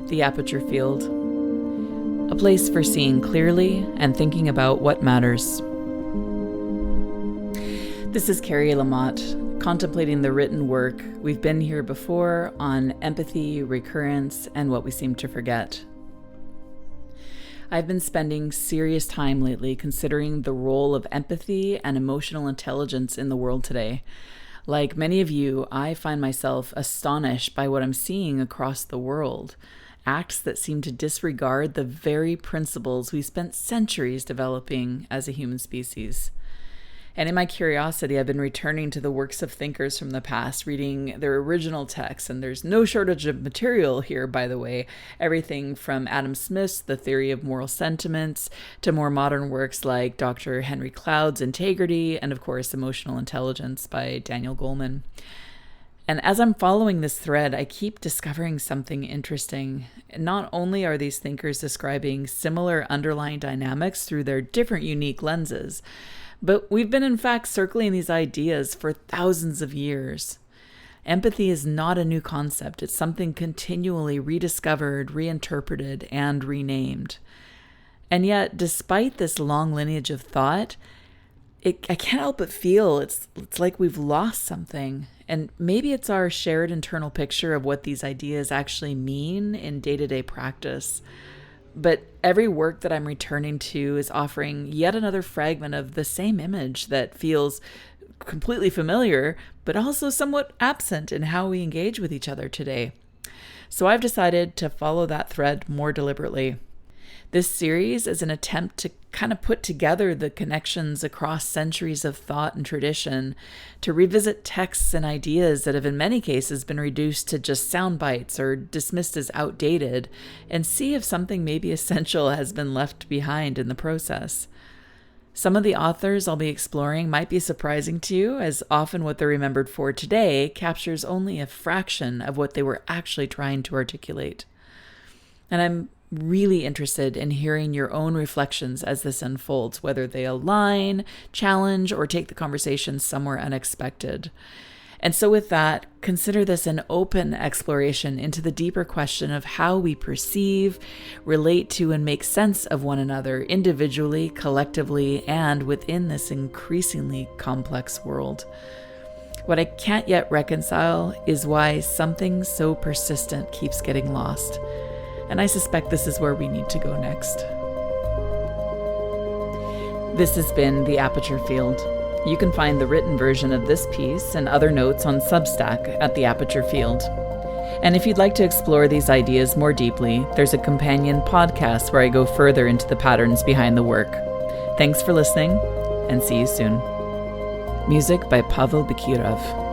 the aperture field, a place for seeing clearly and thinking about what matters. This is Carrie Lamotte, contemplating the written work We've Been Here Before on empathy, recurrence, and what we seem to forget. I've been spending serious time lately considering the role of empathy and emotional intelligence in the world today. Like many of you, I find myself astonished by what I'm seeing across the world. Acts that seem to disregard the very principles we spent centuries developing as a human species. And in my curiosity, I've been returning to the works of thinkers from the past, reading their original texts, and there's no shortage of material here, by the way. Everything from Adam Smith's The Theory of Moral Sentiments to more modern works like Dr. Henry Cloud's Integrity, and of course, Emotional Intelligence by Daniel Goleman. And as I'm following this thread, I keep discovering something interesting. Not only are these thinkers describing similar underlying dynamics through their different unique lenses, but we've been in fact circling these ideas for thousands of years. Empathy is not a new concept. It's something continually rediscovered, reinterpreted, and renamed. And yet, despite this long lineage of thought, I can't help but feel it's like we've lost something. And maybe it's our shared internal picture of what these ideas actually mean in day-to-day practice. But every work that I'm returning to is offering yet another fragment of the same image that feels completely familiar, but also somewhat absent in how we engage with each other today. So I've decided to follow that thread more deliberately. This series is an attempt to kind of put together the connections across centuries of thought and tradition, to revisit texts and ideas that have in many cases been reduced to just sound bites or dismissed as outdated, and see if something maybe essential has been left behind in the process. Some of the authors I'll be exploring might be surprising to you, as often what they're remembered for today captures only a fraction of what they were actually trying to articulate. And I'm really interested in hearing your own reflections as this unfolds, whether they align, challenge, or take the conversation somewhere unexpected. And so with that, consider this an open exploration into the deeper question of how we perceive, relate to, and make sense of one another individually, collectively, and within this increasingly complex world. What I can't yet reconcile is why something so persistent keeps getting lost. And I suspect this is where we need to go next. This has been The Aperture Field. You can find the written version of this piece and other notes on Substack at The Aperture Field. And if you'd like to explore these ideas more deeply, there's a companion podcast where I go further into the patterns behind the work. Thanks for listening, and see you soon. Music by Pavel Bakirov.